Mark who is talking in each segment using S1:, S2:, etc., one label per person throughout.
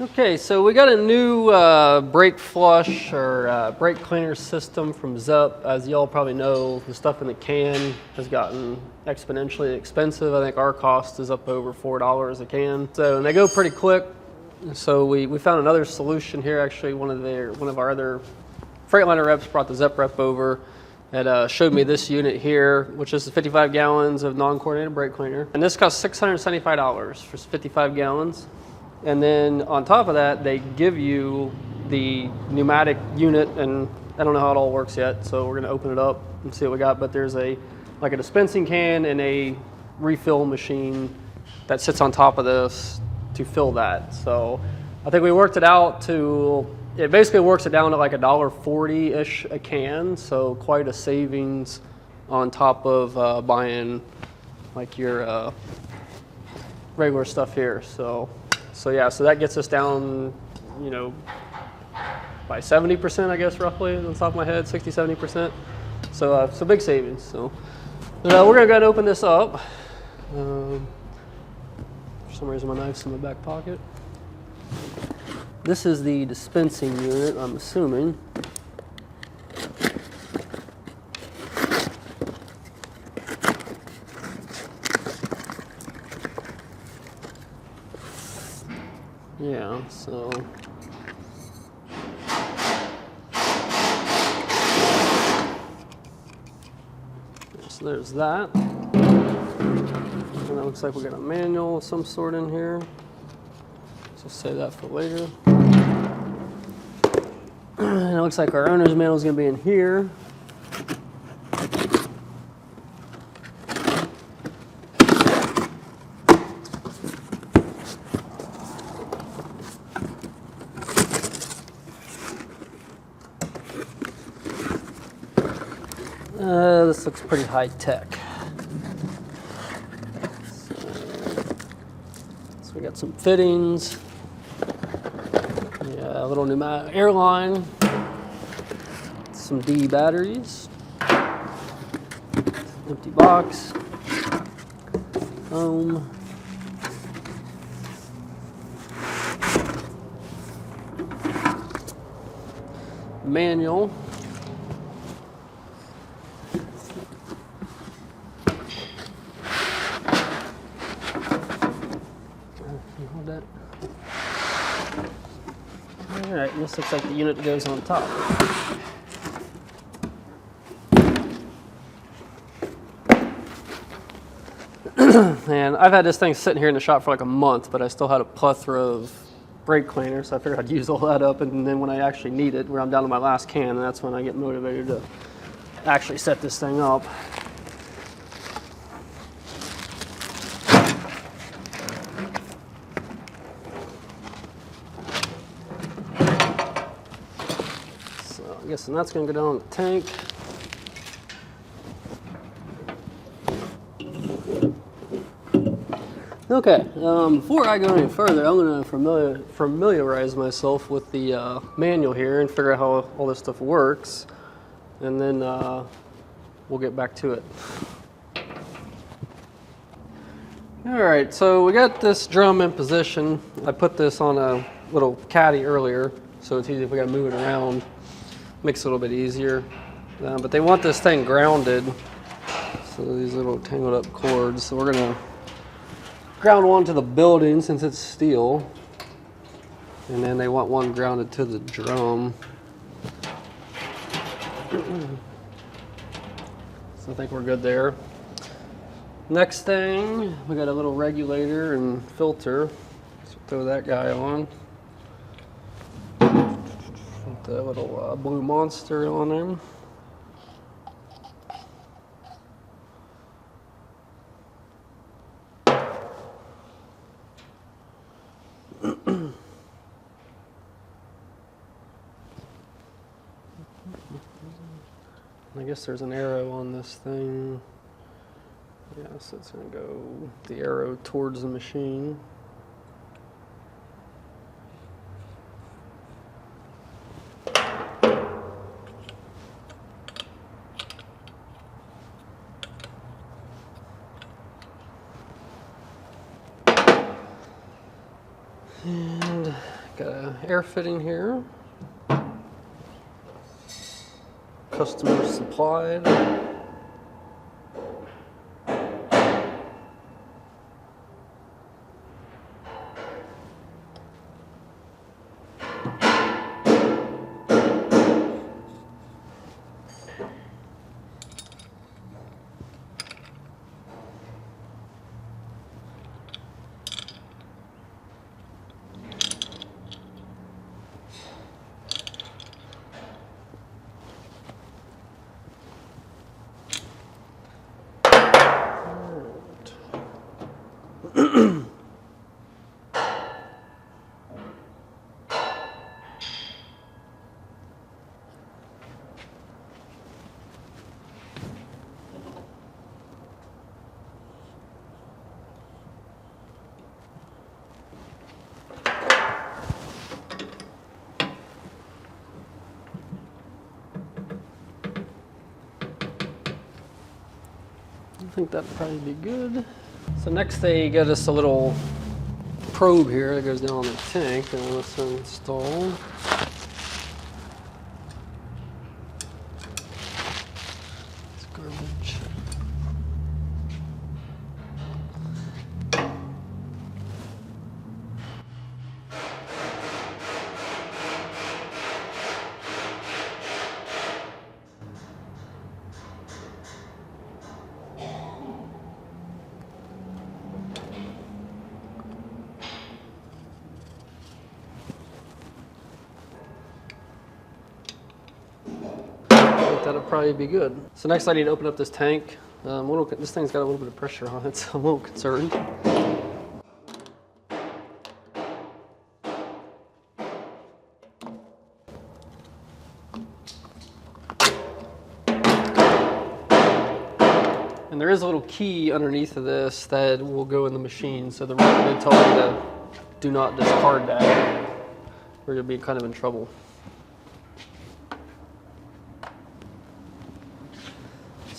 S1: Okay, so we got a new brake flush or brake cleaner system from ZEP. As y'all probably know, the stuff in the can has gotten exponentially expensive. I think our cost is up over $4 a can. So, and they go pretty quick. So we found another solution here. Actually, one of our other Freightliner reps brought the ZEP rep over and showed me this unit here, which is 55 gallons of non-coordinated brake cleaner. And this costs $675 for 55 gallons. And then on top of that, they give you the pneumatic unit, and I don't know how it all works yet, so we're gonna open it up and see what we got. But there's like a dispensing can and a refill machine that sits on top of this to fill that. So I think we worked it out to, it basically works it down to like $1.40-ish a can, so quite a savings on top of buying like your regular stuff here. So yeah, so that gets us down, you know, by 70%, I guess, roughly, on the top of my head, 60, 70%. So big savings. So we're gonna go ahead and open this up. For some reason, my knife's in my back pocket. This is the dispensing unit, I'm assuming. Yeah, so there's that. And it looks like we got a manual of some sort in here. So save that for later. And it looks like our owner's manual is going to be in here. This looks pretty high tech. So we got some fittings. Yeah, a little pneumatic airline. Some D batteries. Empty box. Foam. Manual. All right, this looks like the unit that goes on top. And I've had this thing sitting here in the shop for like a month, but I still had a plethora of brake cleaner, so I figured I'd use all that up, and then when I actually need it, where I'm down to my last can, and that's when I get motivated to actually set this thing up. I guess and that's going to go down in the tank. Okay, before I go any further, I'm going to familiarize myself with the manual here and figure out how all this stuff works, and then we'll get back to it. All right, so we got this drum in position. I put this on a little caddy earlier, so it's easy if we got to move it around. Makes it a little bit easier, but they want this thing grounded, so these little tangled up cords. So we're gonna ground one to the building since it's steel, and then they want one grounded to the drum. So I think we're good there. Next thing, we got a little regulator and filter. So throw that guy on. The little blue monster on there. I guess there's an arrow on this thing. Yeah, so it's going to go the arrow towards the machine. And got an air fitting here. Customer supplied. I think that'd probably be good. So next they get us a little probe here that goes down on the tank that I want us to install. It's garbage. That'll probably be good. So next I need to open up this tank. This thing's got a little bit of pressure on it, so I'm a little concerned. And there is a little key underneath of this that will go in the machine. So the recommend told me to do not discard that, or you'll be kind of in trouble.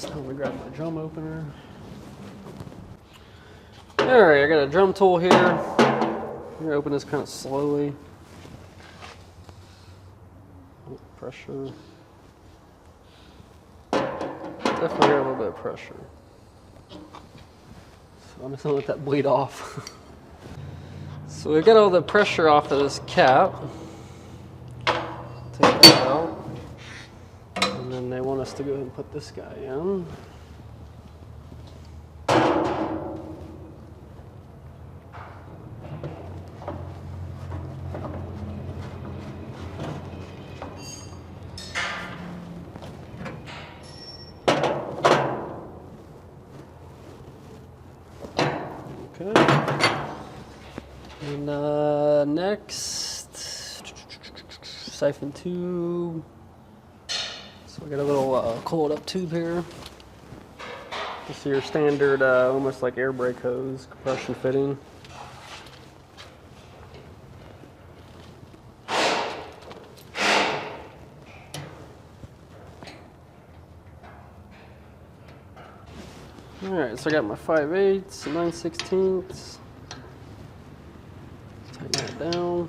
S1: I'm gonna grab my drum opener. Alright, I got a drum tool here. I'm gonna open this kind of slowly. Oh, pressure. Definitely got a little bit of pressure. So I'm just gonna let that bleed off. So we got all the pressure off of this cap. Take that out. And then they want us to go ahead and put this guy in. Okay. And next, siphon tube. So we got a little coiled up tube here. This is your standard, almost like air brake hose, compression fitting. Alright, so I got my 5/8, 9/16. Tighten that down.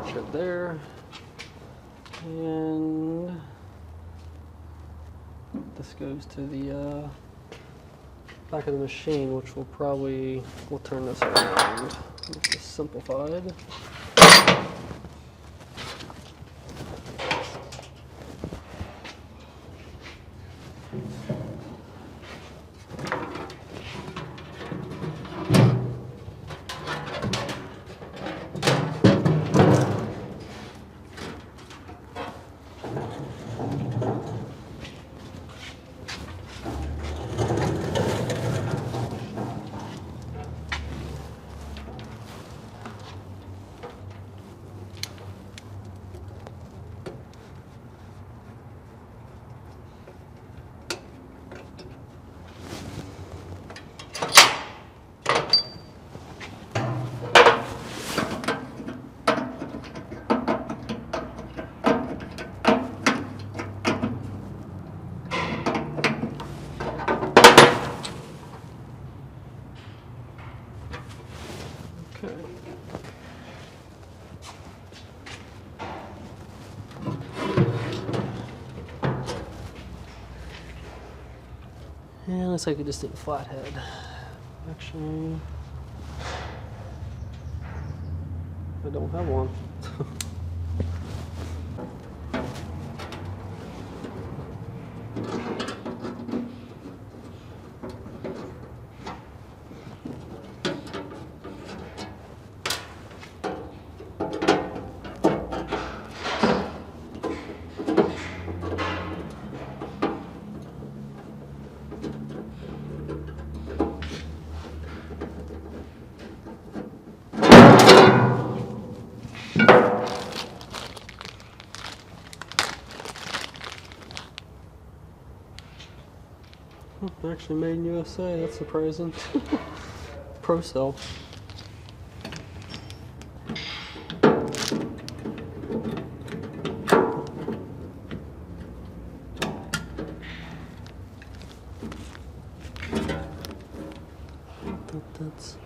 S1: Switch it there. And this goes to the back of the machine, which we'll turn this around. Make this simplified. Okay. Yeah, looks like we just did a flathead. Actually, I don't have one. Actually made in USA, that's surprising. Pro cell. That's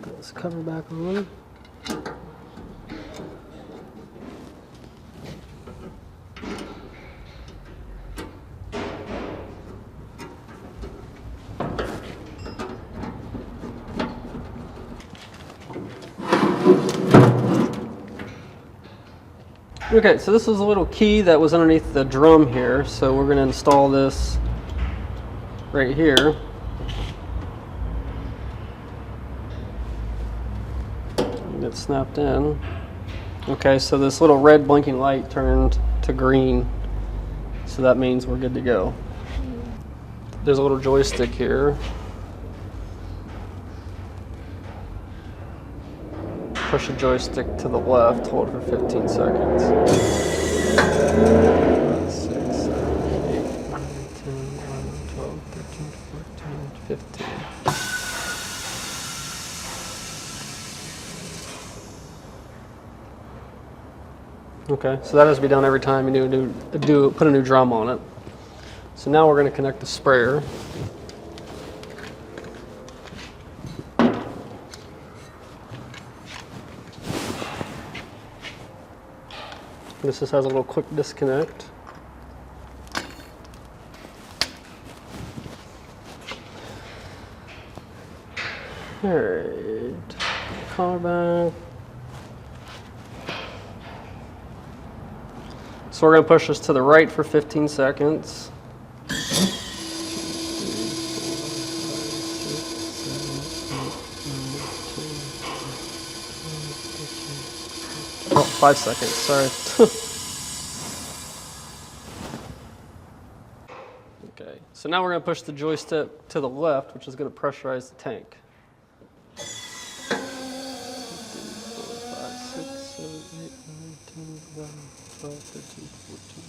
S1: put this cover back on. Okay, so this was a little key that was underneath the drum here, so we're going to install this right here. And it snapped in. Okay, so this little red blinking light turned to green, so that means we're good to go. There's a little joystick here. Push the joystick to the left, hold it for 15 seconds. 6, 7, 8, 9, 10, 11, 12, 13, 14, 15. Okay, so that has to be done every time you put a new drum on it. So now we're going to connect the sprayer. This just has a little quick disconnect. Alright, collar back. So we're going to push this to the right for 15 seconds. Oh, 5 seconds, sorry. Okay, so now we're going to push the joystick to the left, which is going to pressurize the tank. 3, 4, 5, 6, 7, 8, 9, 10, 11, 12, 13, 14,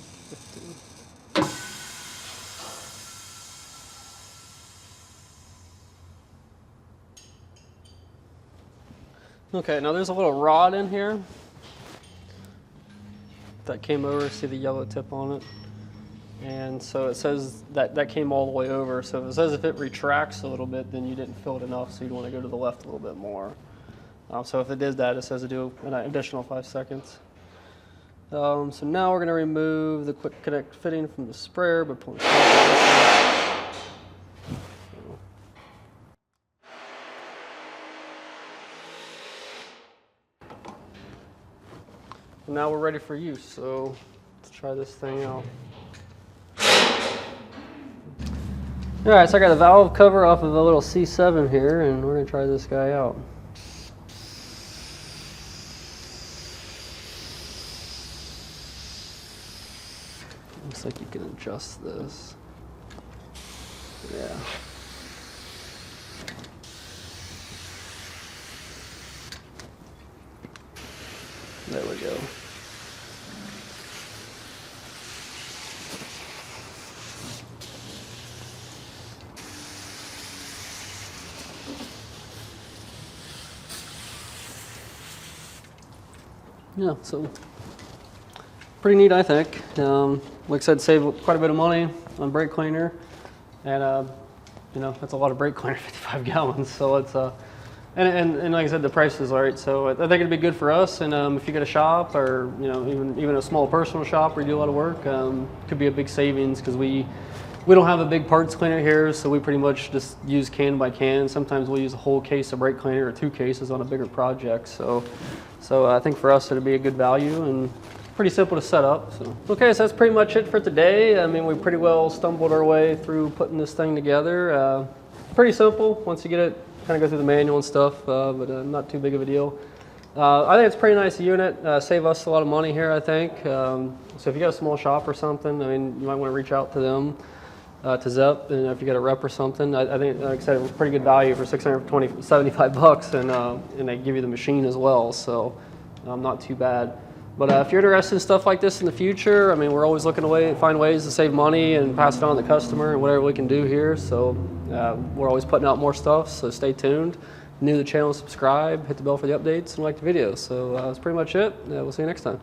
S1: 15. Okay, now there's a little rod in here that came over. See the yellow tip on it? And so it says that came all the way over. So it says if it retracts a little bit, then you didn't fill it enough, so you'd want to go to the left a little bit more. So if it did that, it says to do an additional 5 seconds. So now we're going to remove the quick connect fitting from the sprayer by pulling it. Now we're ready for use, so let's try this thing out. Alright, so I got a valve cover off of a little C7 here, and we're going to try this guy out. Looks like you can adjust this. Yeah. There we go. Yeah, so pretty neat, I think. Like I said, save quite a bit of money on brake cleaner, and you know, that's a lot of brake cleaner, 55 gallons. So it's and like I said, the price is all right. So I think it'd be good for us. And if you get a shop, or you know, even a small personal shop where you do a lot of work, could be a big savings, because we don't have a big parts cleaner here, so we pretty much just use can by can. Sometimes we'll use a whole case of brake cleaner or 2 cases on a bigger project. So I think for us it'd be a good value and pretty simple to set up. So okay, so that's pretty much it for today. I mean, we pretty well stumbled our way through putting this thing together. Pretty simple once you get it, kind of go through the manual and stuff, but not too big of a deal. I think it's a pretty nice unit. Save us a lot of money here, I think. So if you got a small shop or something, I mean, you might want to reach out to them. To ZEP, and if you get a rep or something, I think, like I said, it was pretty good value for 75 bucks, and they give you the machine as well, so not too bad. But if you're interested in stuff like this in the future, I mean, we're always looking to find ways to save money and pass it on to the customer and whatever we can do here. So we're always putting out more stuff, so stay tuned. New to the channel, subscribe, hit the bell for the updates, and like the video. So that's pretty much it. We'll see you next time.